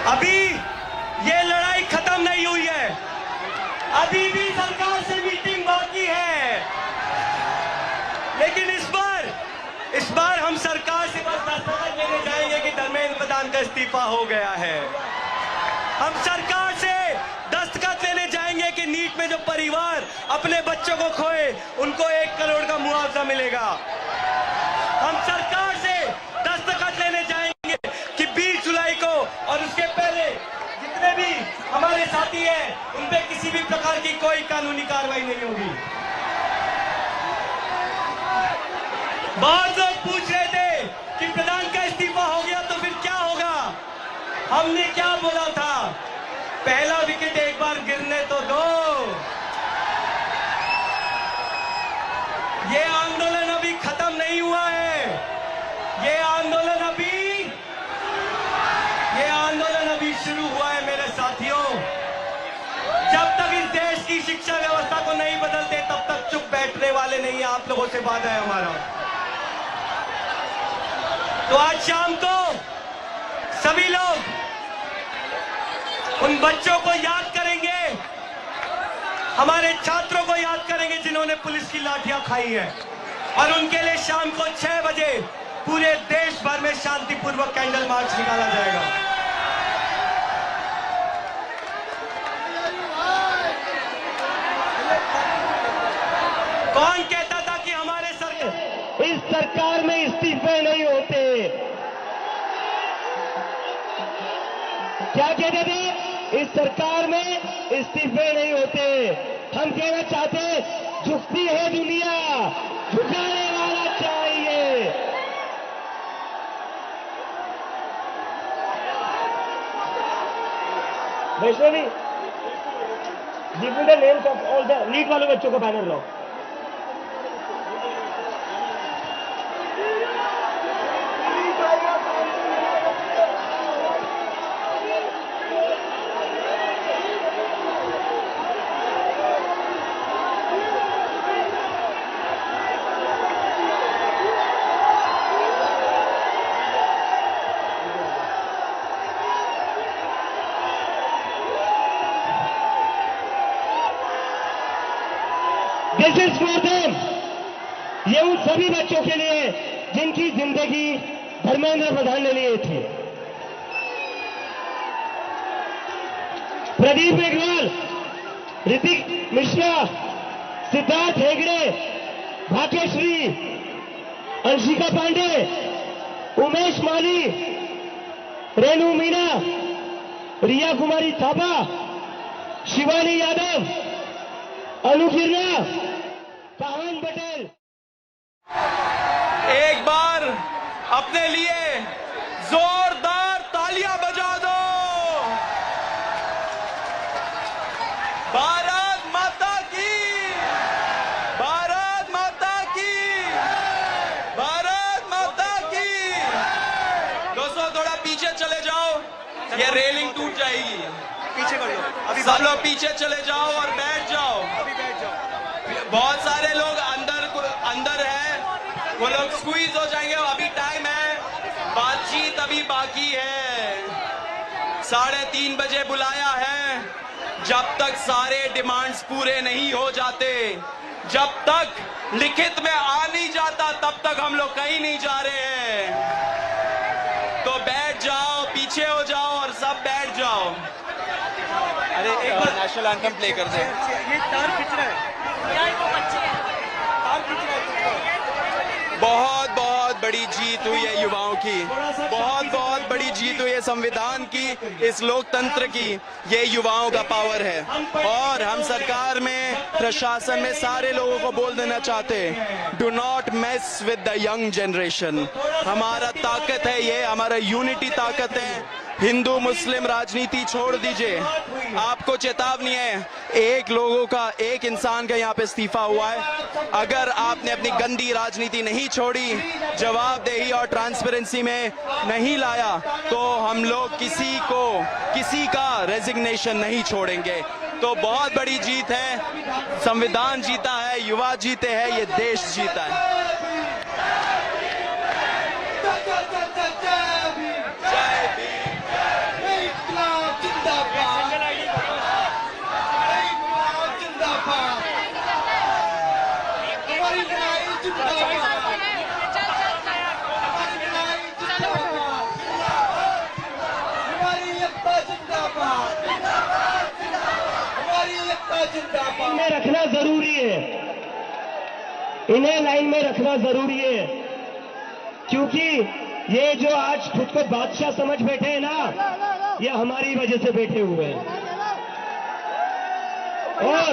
अभी ये लड़ाई खत्म नहीं हुई है, अभी भी सरकार से मीटिंग बाकी है। लेकिन इस बार हम सरकार से बस दस्तखत लेने जाएंगे कि धर्मेंद्र प्रधान का इस्तीफा हो गया है। हम सरकार से दस्तखत लेने जाएंगे कि नीट में जो परिवार अपने बच्चों को खोए उनको 1 करोड़ का मुआवजा मिलेगा। हम सरकार से दस्तखत लेने जाएंगे कि 20 जुलाई को और उसके पहले जितने भी हमारे साथी हैं उन पे किसी भी प्रकार की कोई कानूनी कार्रवाई नहीं होगी। बहुत लोग पूछ रहे थे कि प्रधान का इस्तीफा हो गया तो फिर क्या होगा। हमने क्या बोला था, पहला विकेट एक बार गिरने तो दो। ये आंदोलन अभी खत्म नहीं हुआ है, ये आंदोलन अभी शुरू हुआ है मेरे साथियों। जब तक इस देश की शिक्षा व्यवस्था को नहीं बदलते तब तक चुप बैठने वाले नहीं है। आप लोगों से वादा है हमारा। तो आज शाम को सभी लोग उन बच्चों को याद करेंगे, हमारे छात्रों को याद करेंगे जिन्होंने पुलिस की लाठियां खाई है, और उनके लिए शाम को 6 बजे पूरे देश भर में शांतिपूर्वक कैंडल मार्च निकाला जाएगा। कौन कहता था कि इस सरकार में इस्तीफे नहीं होते? क्या कहते थे? इस सरकार में इस्तीफे नहीं होते। हम कहना चाहते झुकती है दुनिया, झुकाने वाला चाहिए। Vaishnavi, give me the names of all the NEET वाले बच्चों का बैनर लो। This is for them. ये उन सभी बच्चों के लिए जिनकी जिंदगी धर्मेंद्र प्रधान ने लिए थी। प्रदीप मेघवाल, ऋतिक मिश्रा, सिद्धार्थ हेगड़े, भाग्यश्री, अंशिका पांडे, उमेश माली, रेणु मीना, रिया कुमारी थापा, शिवानी यादव, अनु गिरना, पवन पटेल। एक बार अपने लिए जोरदार तालियां बजा दो। भारत माता की, भारत माता की, भारत माता की। दोस्तों थोड़ा पीछे चले जाओ, ये रेलिंग टूट जाएगी। पीछे कर लो, अभी सब लोग पीछे चले जाओ और बैठ जाओ। अभी बैठ जाओ। बहुत सारे लोग अंदर हैं, वो लोग स्क्वीज हो जाएंगे। अभी टाइम है, बातचीत अभी बाकी है। 3:30 बजे बुलाया है। जब तक सारे डिमांड्स पूरे नहीं हो जाते, जब तक लिखित में आ नहीं जाता, तब तक हम लोग कहीं नहीं जा रहे हैं। तो बैठ जाओ, पीछे हो जाओ और सब बैठ जाओ। अरे एक बार नेशनल एंथम प्ले कर दे। ये तार खींच रहा है, तार खींच रहा है। बहुत बड़ी जीत हुई है युवाओं की, बहुत बड़ी जीत हुई है संविधान की, इस लोकतंत्र की। ये युवाओं का पावर है। और हम सरकार में, प्रशासन में सारे लोगों को बोल देना चाहते हैं, do not mess with the young generation. हमारा ताकत है ये, हमारा यूनिटी ताकत है। हिंदू मुस्लिम राजनीति छोड़ दीजिए। आपको चेतावनी है, एक इंसान का यहाँ पे इस्तीफा हुआ है। अगर आपने अपनी गंदी राजनीति नहीं छोड़ी, जवाबदेही और ट्रांसपेरेंसी में नहीं लाया, तो हम लोग किसी का रेजिग्नेशन नहीं छोड़ेंगे। तो बहुत बड़ी जीत है, संविधान जीता है, युवा जीते हैं, ये देश जीता है। जय भीम, जय भीम। लाइन में रखना जरूरी है, इन्हें लाइन में रखना जरूरी है, क्योंकि ये जो आज खुद को बादशाह समझ बैठे हैं ना, ये हमारी वजह से बैठे हुए हैं। और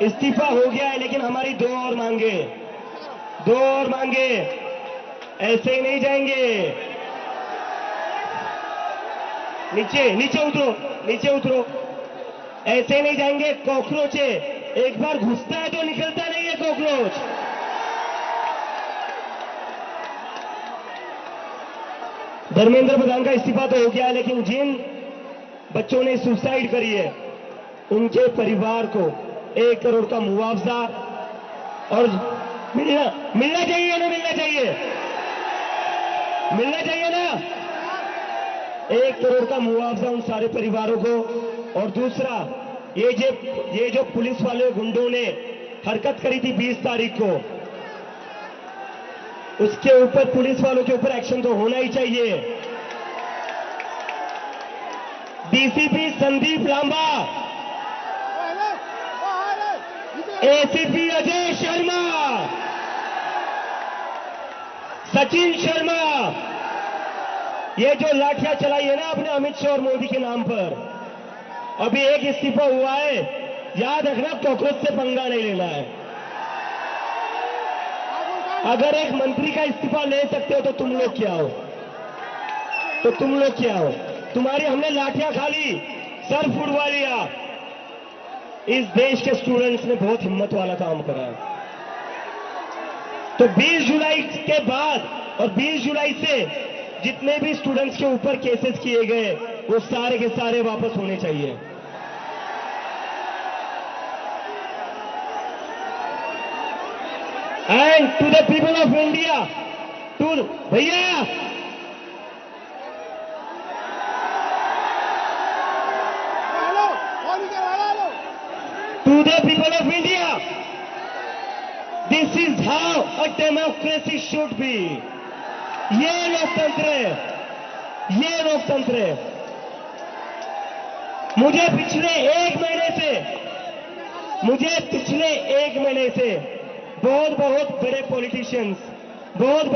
इस्तीफा हो गया है, लेकिन हमारी दो और मांगे, ऐसे ही नहीं जाएंगे। नीचे उतरो, ऐसे नहीं जाएंगे। कॉकरोच है, एक बार घुसता है तो निकलता नहीं है कॉकरोच। धर्मेंद्र प्रधान का इस्तीफा तो हो गया है, लेकिन जिन बच्चों ने सुसाइड करी है उनके परिवार को 1 करोड़ का मुआवजा और मिलना चाहिए ना, मिलना चाहिए ना 1 करोड़ का मुआवजा उन सारे परिवारों को। और दूसरा, ये जो पुलिस वाले गुंडों ने हरकत करी थी 20 तारीख को, उसके ऊपर पुलिस वालों के ऊपर एक्शन तो होना ही चाहिए। डीसीपी संदीप लांबा, एसीपी अजय शर्मा, सचिन शर्मा, ये जो लाठियां चलाई है ना अपने अमित शाह और मोदी के नाम पर, अभी एक इस्तीफा हुआ है, याद रखना कॉकरोच से पंगा नहीं लेना है। अगर एक मंत्री का इस्तीफा ले सकते हो तो तुम लोग क्या हो, तुम्हारी हमने लाठियां खा ली, सर फुड़वा लिया। इस देश के स्टूडेंट्स ने बहुत हिम्मत वाला काम करा है। तो 20 जुलाई के बाद और 20 जुलाई से जितने भी स्टूडेंट्स के ऊपर केसेस किए गए वो सारे के सारे वापस होने चाहिए। And to the people of India, भैया to the people of India, this is how a democracy should be. ये लोकतंत्र है। मुझे पिछले एक महीने से बहुत बड़े पॉलिटिशियंस, बहुत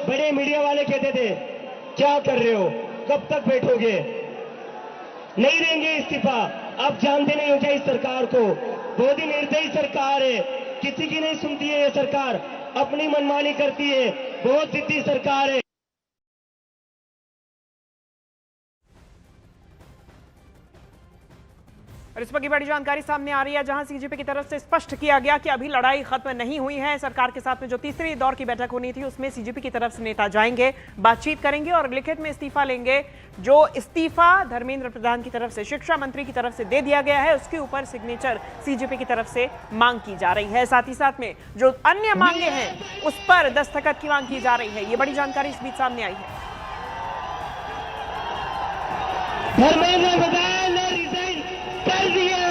बड़े मीडिया वाले कहते थे, क्या कर रहे हो, कब तक बैठोगे, नहीं देंगे इस्तीफा। आप जानते नहीं हो क्या इस सरकार को, बहुत ही निर्दयी सरकार है, किसी की नहीं सुनती है ये सरकार, अपनी मनमानी करती है, बहुत जिद्दी सरकार है। और इस पर की बड़ी जानकारी सामने आ रही है, जहां सीजेपी की तरफ से स्पष्ट किया गया कि अभी लड़ाई खत्म नहीं हुई है। सरकार के साथ में जो तीसरी दौर की बैठक होनी थी उसमें सीजेपी की तरफ से नेता जाएंगे, बातचीत करेंगे और लिखित में इस्तीफा लेंगे। जो इस्तीफा धर्मेंद्र प्रधान की तरफ से शिक्षा मंत्री की तरफ से दे दिया गया है उसके ऊपर सिग्नेचर सीजेपी की तरफ से मांग की जा रही है। साथ ही साथ में जो अन्य मांगे हैं उस पर दस्तखत की मांग की जा रही है। ये बड़ी जानकारी इस बीच सामने आई है। धर्मेंद्र प्रधान ने रिजाइन कर दिया।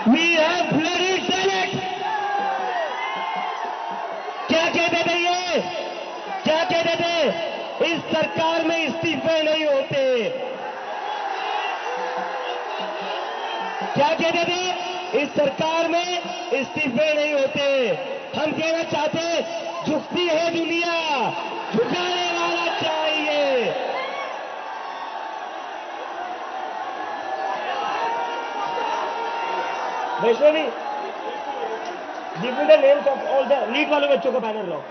We have bloody Senate. क्या कहते थे ये? क्या कहते थे? इस सरकार में इस्तीफे नहीं होते। क्या कहते थे? इस सरकार में इस्तीफे नहीं होते। हम कहना चाहते, झुकती है दुनिया, झुकाने वाला चाहिए। Vaishnavi, give me the names of all the NEET वाले बच्चों का बैनर लाओ।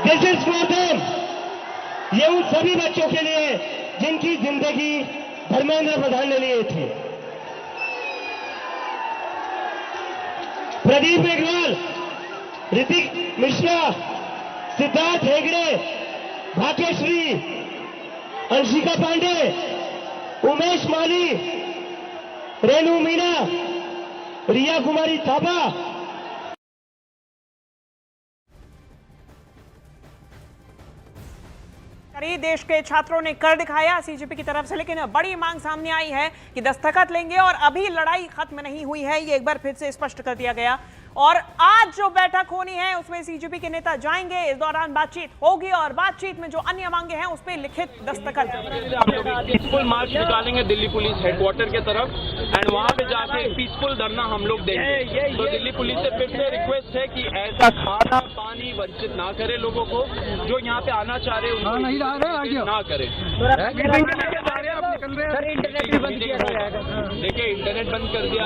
This is for them. ये उन सभी बच्चों के लिए जिनकी जिंदगी धर्मेंद्र प्रधान ने ली थी। प्रदीप मेघवाल, ऋतिक मिश्रा, सिद्धार्थ हेगड़े, भाग्यश्री, अंशिका पांडे, उमेश माली, रेणु मीना, रिया कुमारी थापा, देश के छात्रों ने कर दिखाया सीजेपी की तरफ से, लेकिन बड़ी मांग सामने आई है कि दस्तखत लेंगे और अभी लड़ाई खत्म नहीं हुई है, ये एक बार फिर से स्पष्ट कर दिया गया। और आज जो बैठक होनी है उसमें सीजेपी के नेता जाएंगे, इस दौरान बातचीत होगी और बातचीत में जो अन्य मांगे हैं उस पर लिखित दस्तखत। हम लोग पीसफुल मार्च निकालेंगे दिल्ली पुलिस हेडक्वार्टर के तरफ एंड वहाँ पे जाके पीसफुल धरना हम लोग देंगे। तो दिल्ली पुलिस से फिर से रिक्वेस्ट है कि ऐसा खाना पानी वंचित ना करे लोगों को, जो यहाँ पे आना चाह रहे उनको ना करे। देखिए इंटरनेट बंद कर दिया,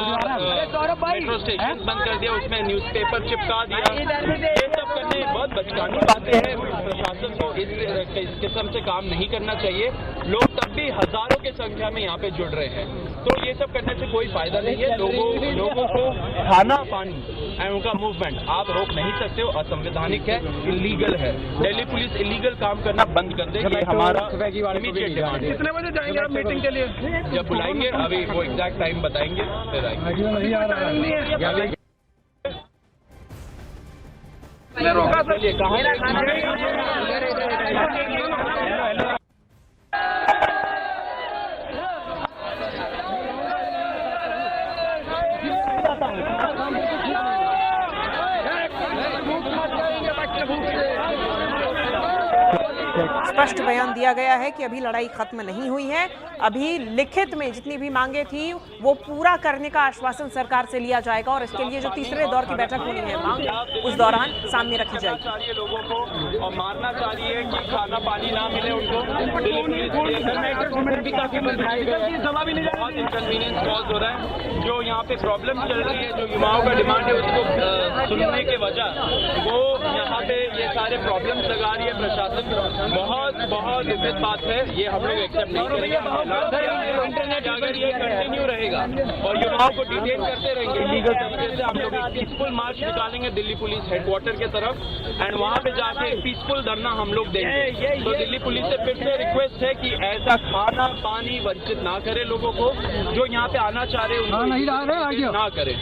मेट्रो स्टेशन बंद कर दिया, उसमें न्यूज़पेपर चिपका दिया, ये सब करने बहुत बचकानी बातें हैं। प्रशासन को इस किस्म से काम नहीं करना चाहिए। लोग तब भी हजारों की संख्या में यहाँ पे जुड़ रहे हैं, तो ये सब करने से कोई फायदा नहीं है। लोगों को खाना पानी एंड उनका मूवमेंट आप रोक नहीं सकते हो, असंवैधानिक है, इलीगल है। दिल्ली पुलिस इलीगल काम करना बंद कर दे, ये हमारा इमीडिएट डिमांड है। कितने बजे जाएंगे आप मीटिंग के लिए? जब बुलाएंगे, अभी वो एग्जैक्ट टाइम बताएंगे फिर आएंगे। रोका सर, स्पष्ट बयान दिया गया है कि अभी लड़ाई खत्म नहीं हुई है, अभी लिखित में जितनी भी मांगे थी वो पूरा करने का आश्वासन सरकार से लिया जाएगा और इसके लिए जो तीसरे दौर की बैठक होनी है मांग उस दौरान सामने रखी जाएगी। लोगों को और मारना चाहिए कि खाना पानी ना मिले उनको। बहुत इनकन्वीनियंस कॉज हो रहा है, जो यहाँ पे प्रॉब्लम चल रही है, जो युवाओं का डिमांड है उसको सुनने के वजह वो यहाँ पे ये सारे प्रॉब्लम्स लगा रही है प्रशासन। बहुत दुखद बात है, ये हम लोग एक्सेप्ट नहीं करेंगे। इंटरनेट अगर ये कंटिन्यू रहेगा और युवाओं को डिटेन करते रहेंगे लीगल तरीके से, हम लोग पीसफुल मार्च निकालेंगे दिल्ली पुलिस हेडक्वार्टर के तरफ एंड वहाँ पे जाके पीसफुल धरना हम लोग देंगे। तो दिल्ली पुलिस से फिर से रिक्वेस्ट है कि ऐसा खाना पानी वंचित ना करे लोगों को, जो यहाँ पे आना चाह रहे उनको ना करे।